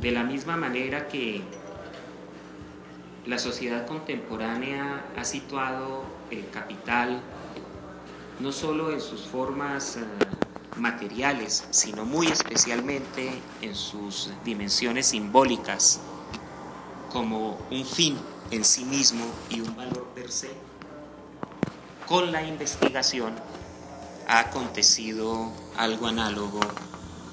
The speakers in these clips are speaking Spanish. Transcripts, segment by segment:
De la misma manera que la sociedad contemporánea ha situado el capital no solo en sus formas materiales, sino muy especialmente en sus dimensiones simbólicas, como un fin en sí mismo y un valor per se, con la investigación ha acontecido algo análogo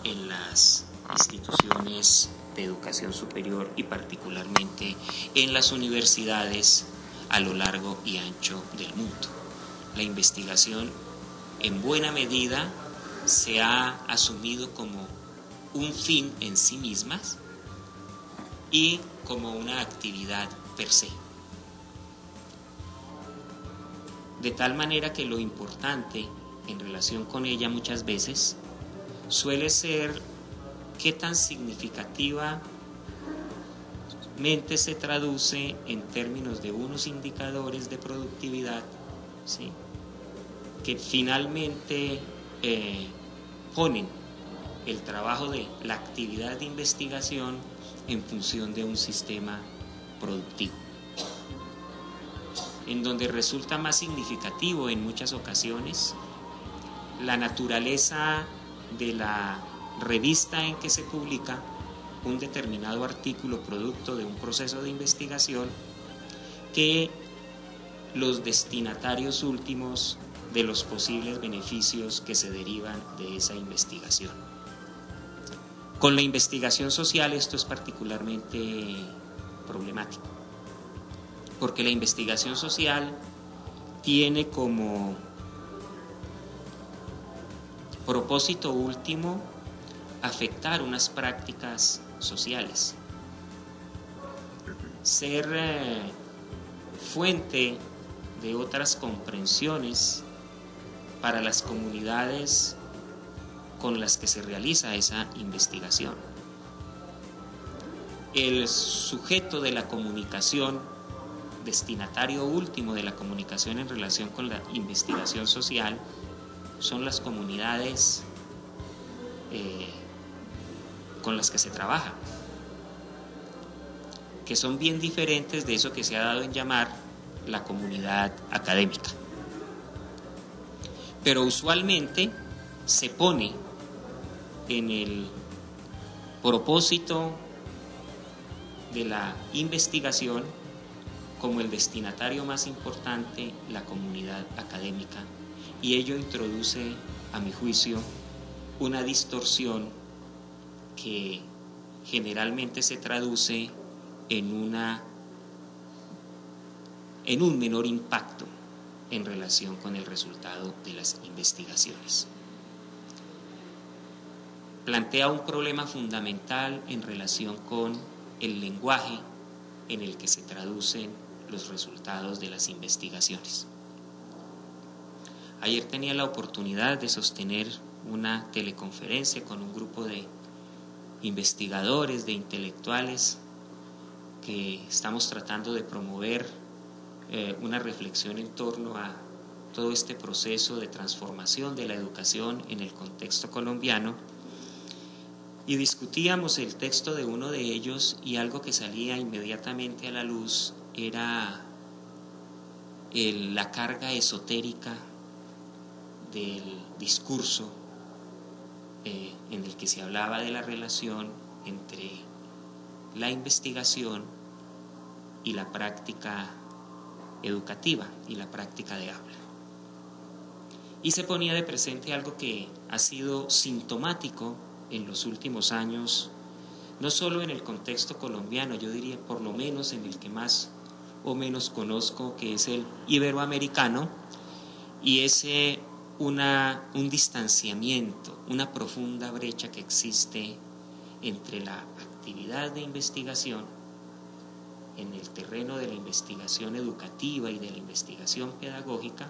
en las instituciones de educación superior y particularmente en las universidades a lo largo y ancho del mundo. La investigación en buena medida se ha asumido como un fin en sí mismas y como una actividad per se. De tal manera que lo importante en relación con ella muchas veces suele ser qué tan significativamente se traduce en términos de unos indicadores de productividad, ¿sí?, que finalmente ponen el trabajo de la actividad de investigación en función de un sistema productivo, en donde resulta más significativo en muchas ocasiones la naturaleza de la revista en que se publica un determinado artículo producto de un proceso de investigación que los destinatarios últimos de los posibles beneficios que se derivan de esa investigación. Con la investigación social esto es particularmente problemático, porque la investigación social tiene como propósito último afectar unas prácticas sociales, ser fuente de otras comprensiones para las comunidades con las que se realiza esa investigación. El sujeto de la comunicación, destinatario último de la comunicación en relación con la investigación social, son las comunidades con las que se trabaja, que son bien diferentes de eso que se ha dado en llamar la comunidad académica. Pero usualmente se pone en el propósito de la investigación como el destinatario más importante la comunidad académica, y ello introduce, a mi juicio, una distorsión que generalmente se traduce en un menor impacto en relación con el resultado de las investigaciones. Plantea un problema fundamental en relación con el lenguaje en el que se traducen los resultados de las investigaciones. Ayer tenía la oportunidad de sostener una teleconferencia con un grupo de investigadores, de intelectuales, que estamos tratando de promover una reflexión en torno a todo este proceso de transformación de la educación en el contexto colombiano, y discutíamos el texto de uno de ellos, y algo que salía inmediatamente a la luz era la carga esotérica del discurso en el que se hablaba de la relación entre la investigación y la práctica educativa y la práctica de aula. Y se ponía de presente algo que ha sido sintomático en los últimos años, no solo en el contexto colombiano, yo diría por lo menos en el que más o menos conozco, que es el iberoamericano, y es un distanciamiento, una profunda brecha que existe entre la actividad de investigación en el terreno de la investigación educativa y de la investigación pedagógica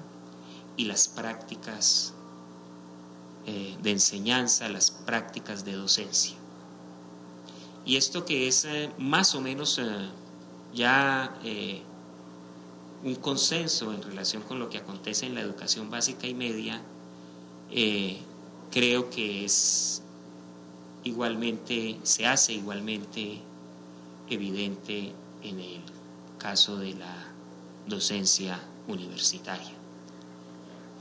y las prácticas de enseñanza, las prácticas de docencia. Y esto que es más o menos ya un consenso en relación con lo que acontece en la educación básica y media, creo que es se hace igualmente evidente en el caso de la docencia universitaria.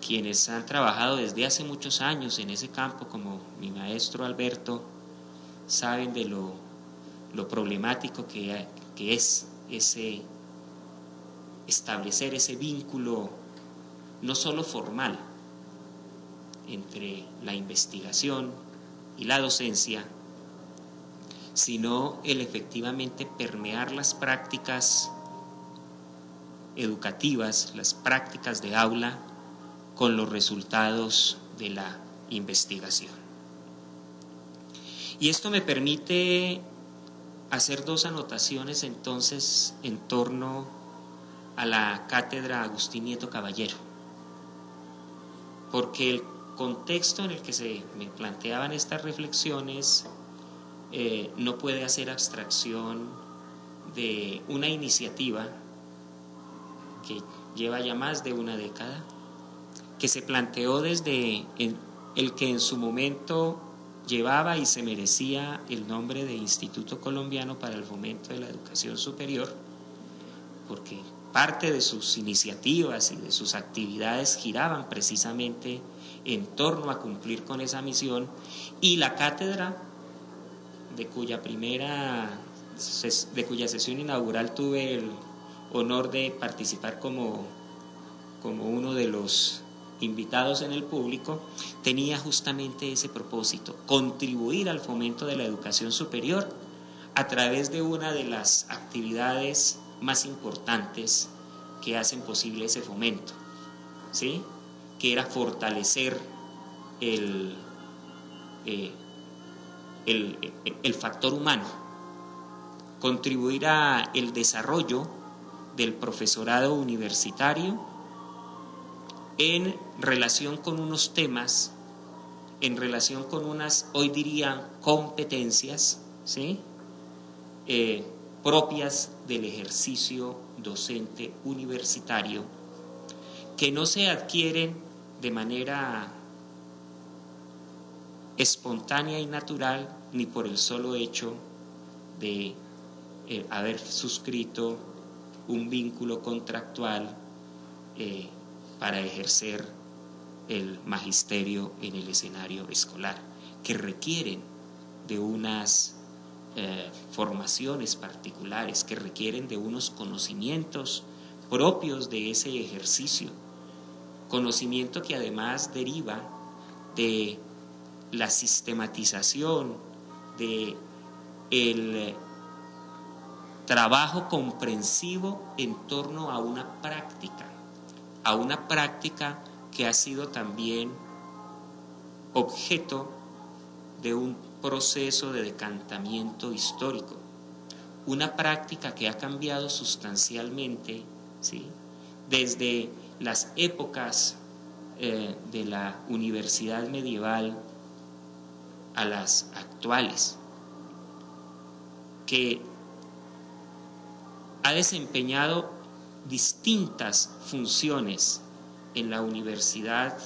Quienes han trabajado desde hace muchos años en ese campo, como mi maestro Alberto, saben de lo problemático que es establecer ese vínculo no solo formal entre la investigación y la docencia, sino el efectivamente permear las prácticas educativas, las prácticas de aula, con los resultados de la investigación. Y esto me permite hacer dos anotaciones entonces en torno a la cátedra Agustín Nieto Caballero, porque el contexto en el que se me planteaban estas reflexiones no puede hacer abstracción de una iniciativa que lleva ya más de una década, que se planteó desde el que en su momento llevaba y se merecía el nombre de Instituto Colombiano para el Fomento de la Educación Superior, porque parte de sus iniciativas y de sus actividades giraban precisamente en torno a cumplir con esa misión, y la cátedra de cuya sesión inaugural tuve el honor de participar como uno de los invitados en el público, tenía justamente ese propósito: contribuir al fomento de la educación superior a través de una de las actividades más importantes que hacen posible ese fomento, ¿sí? Que era fortalecer el factor humano, contribuir a el desarrollo del profesorado universitario en relación con unos temas, en relación con unas, hoy diría, competencias, ¿sí? Propias del ejercicio docente universitario, que no se adquieren de manera espontánea y natural, ni por el solo hecho de haber suscrito un vínculo contractual para ejercer el magisterio en el escenario escolar, que requieren de unas formaciones particulares, que requieren de unos conocimientos propios de ese ejercicio, conocimiento que además deriva de la sistematización, de el trabajo comprensivo en torno a una práctica que ha sido también objeto de un proceso de decantamiento histórico, una práctica que ha cambiado sustancialmente, ¿sí?, desde las épocas de la universidad medieval a las actuales, que ha desempeñado distintas funciones en la universidad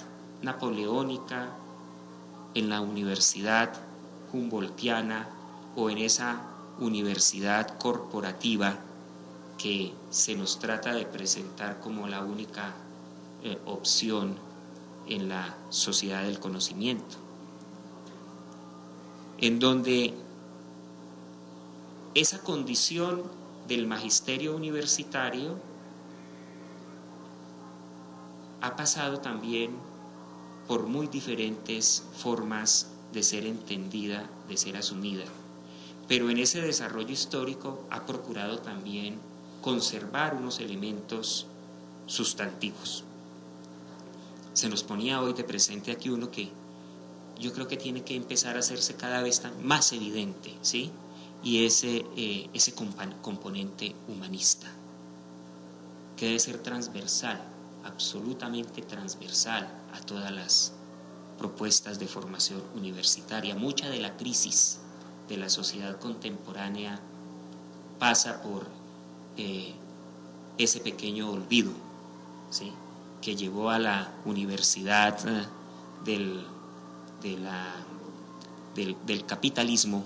napoleónica, en la universidad humboldtiana o en esa universidad corporativa que se nos trata de presentar como la única opción en la sociedad del conocimiento, en donde esa condición del magisterio universitario ha pasado también por muy diferentes formas de ser entendida, de ser asumida, pero en ese desarrollo histórico ha procurado también conservar unos elementos sustantivos. Se nos ponía hoy de presente aquí uno que yo creo que tiene que empezar a hacerse cada vez más evidente, ¿sí? Y ese componente humanista, que debe ser transversal, absolutamente transversal a todas las propuestas de formación universitaria. Mucha de la crisis de la sociedad contemporánea pasa por ese pequeño olvido, ¿sí?, que llevó a la universidad de la del capitalismo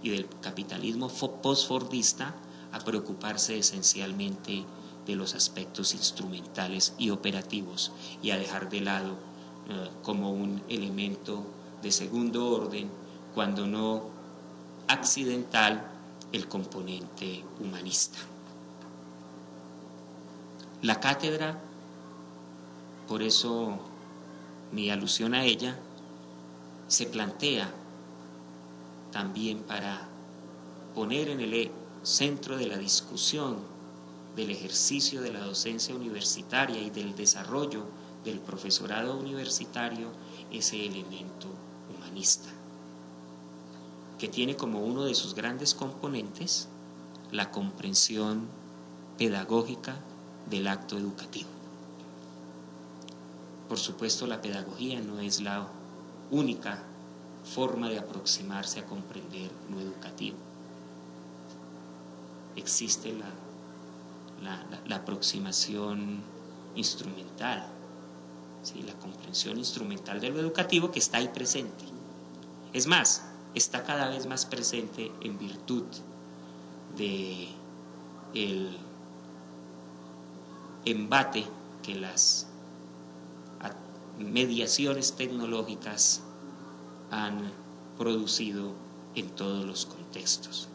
y del capitalismo postfordista a preocuparse esencialmente de los aspectos instrumentales y operativos y a dejar de lado como un elemento de segundo orden, cuando no accidental, el componente humanista. La cátedra, por eso mi alusión a ella, se plantea también para poner en el centro de la discusión del ejercicio de la docencia universitaria y del desarrollo del profesorado universitario ese elemento humanista, que tiene como uno de sus grandes componentes la comprensión pedagógica del acto educativo. Por supuesto, la pedagogía no es la única forma de aproximarse a comprender lo educativo. Existe la aproximación instrumental, ¿sí? La comprensión instrumental de lo educativo, que está ahí presente. Es más, está cada vez más presente en virtud de el embate que las mediaciones tecnológicas han producido en todos los contextos,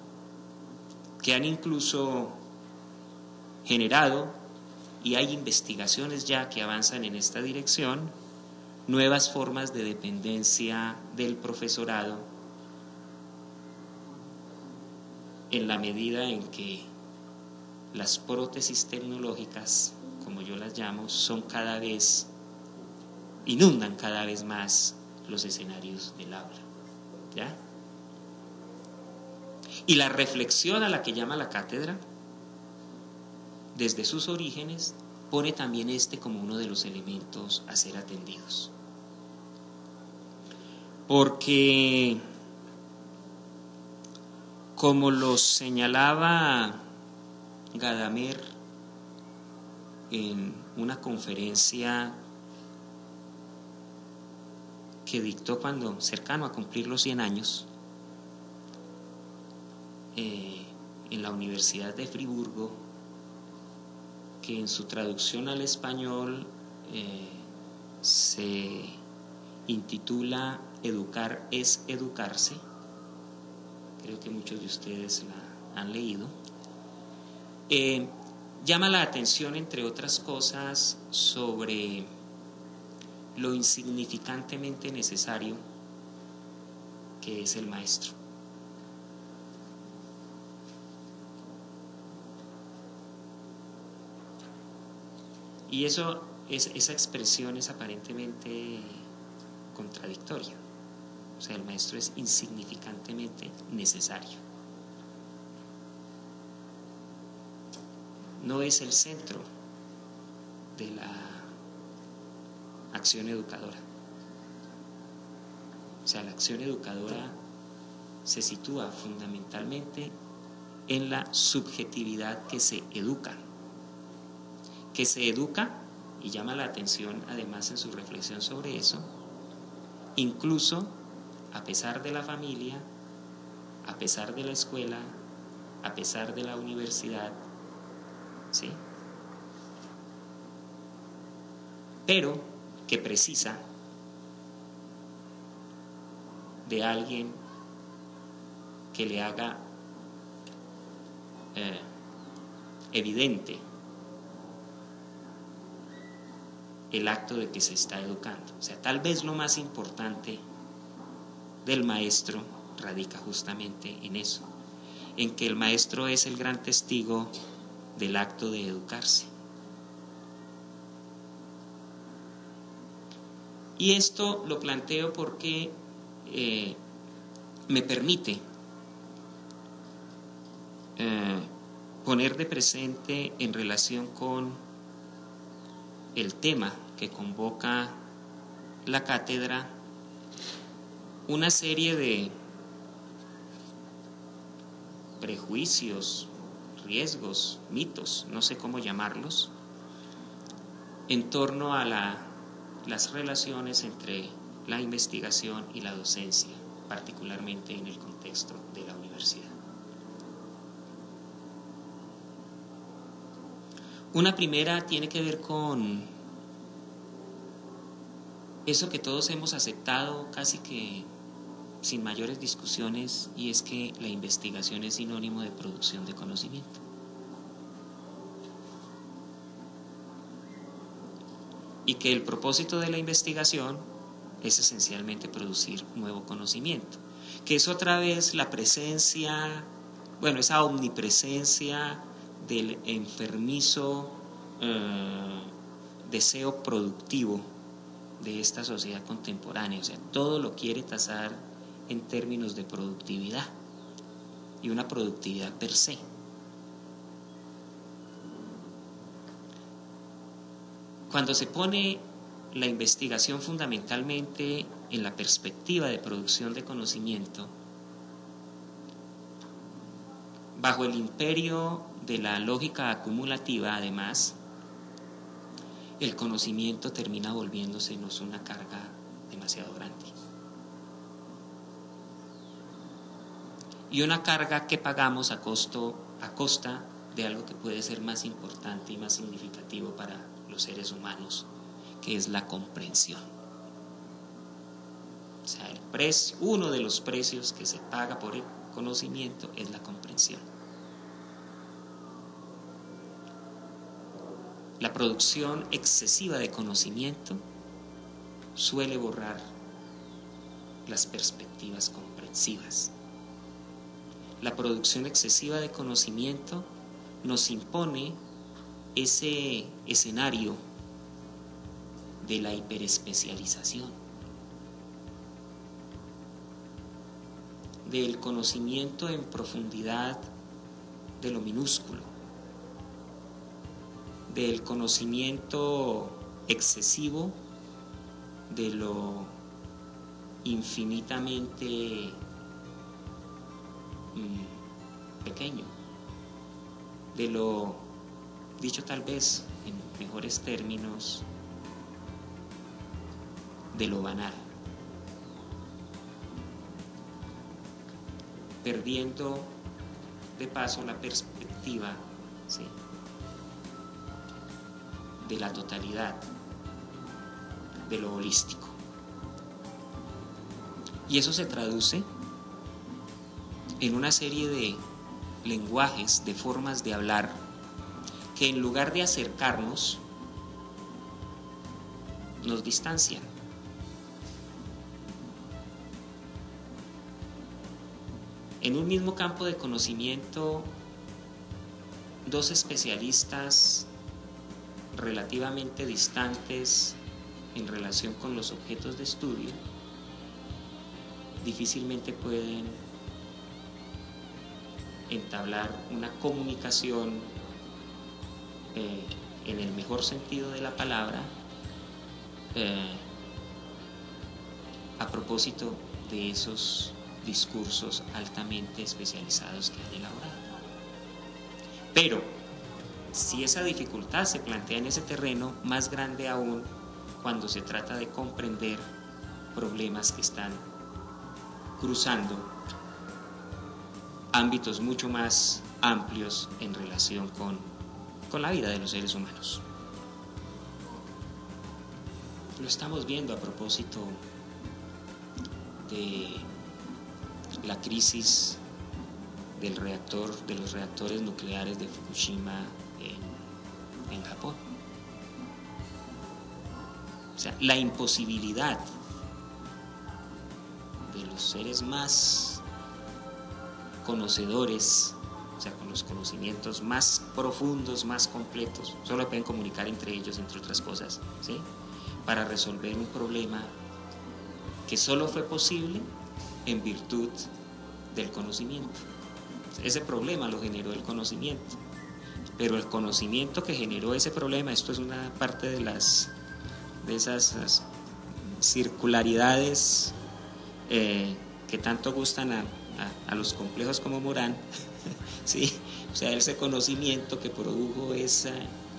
que han incluso generado, y hay investigaciones ya que avanzan en esta dirección, nuevas formas de dependencia del profesorado, en la medida en que las prótesis tecnológicas, como yo las llamo, inundan cada vez más los escenarios del aula, ¿ya? Y la reflexión a la que llama la cátedra, desde sus orígenes, pone también como uno de los elementos a ser atendidos. Porque, como lo señalaba Gadamer en una conferencia que dictó cercano a cumplir los 100 años, en la Universidad de Friburgo, que en su traducción al español se intitula Educar es educarse. Creo que muchos de ustedes la han leído. Llama la atención, entre otras cosas, sobre lo insignificantemente necesario que es el maestro. Y esa expresión es aparentemente contradictoria. O sea, el maestro es insignificantemente necesario. No es el centro de la acción educadora. O sea, la acción educadora se sitúa fundamentalmente en la subjetividad que se educa. Y llama la atención además en su reflexión sobre eso, incluso a pesar de la familia, a pesar de la escuela, a pesar de la universidad, ¿sí? Pero que precisa de alguien que le haga evidente el acto de que se está educando. O sea, tal vez lo más importante del maestro radica justamente en eso, en que el maestro es el gran testigo del acto de educarse. Y esto lo planteo porque me permite poner de presente, en relación con el tema que convoca la cátedra, una serie de prejuicios, riesgos, mitos, no sé cómo llamarlos, en torno a las relaciones entre la investigación y la docencia, particularmente en el contexto de la universidad. Una primera tiene que ver con eso que todos hemos aceptado casi que sin mayores discusiones, y es que la investigación es sinónimo de producción de conocimiento. Y que el propósito de la investigación es esencialmente producir nuevo conocimiento, que es otra vez la presencia, bueno, esa omnipresencia del enfermizo deseo productivo de esta sociedad contemporánea. O sea, todo lo quiere tasar en términos de productividad, y una productividad per se. Cuando se pone la investigación fundamentalmente en la perspectiva de producción de conocimiento, bajo el imperio de la lógica acumulativa, además, el conocimiento termina volviéndosenos una carga demasiado grande. Y una carga que pagamos a costa de algo que puede ser más importante y más significativo para los seres humanos, que es la comprensión. O sea, uno de los precios que se paga por el conocimiento es la comprensión. La producción excesiva de conocimiento suele borrar las perspectivas comprensivas. La producción excesiva de conocimiento nos impone ese escenario de la hiperespecialización, del conocimiento en profundidad de lo minúsculo, del conocimiento excesivo de lo infinitamente pequeño, de lo, dicho tal vez en mejores términos, de lo banal, perdiendo de paso la perspectiva, ¿sí?, de la totalidad, de lo holístico. Y eso se traduce en una serie de lenguajes, de formas de hablar, que en lugar de acercarnos, nos distancian. En un mismo campo de conocimiento, dos especialistas relativamente distantes en relación con los objetos de estudio difícilmente pueden entablar una comunicación en el mejor sentido de la palabra a propósito de esos discursos altamente especializados que han elaborado. Pero si esa dificultad se plantea en ese terreno, más grande aún cuando se trata de comprender problemas que están cruzando ámbitos mucho más amplios en relación con la vida de los seres humanos. Lo estamos viendo a propósito de la crisis de los reactores nucleares de Fukushima en Japón. O sea, la imposibilidad de los seres más conocedores, o sea, con los conocimientos más profundos, más completos, solo pueden comunicar entre ellos, entre otras cosas, ¿sí?, para resolver un problema que solo fue posible en virtud del conocimiento. Ese problema lo generó el conocimiento, pero el conocimiento que generó ese problema, esto es una parte de esas circularidades que tanto gustan a los complejos como Morán, ¿sí? O sea, ese conocimiento que produjo ese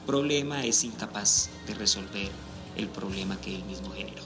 problema es incapaz de resolver el problema que él mismo generó.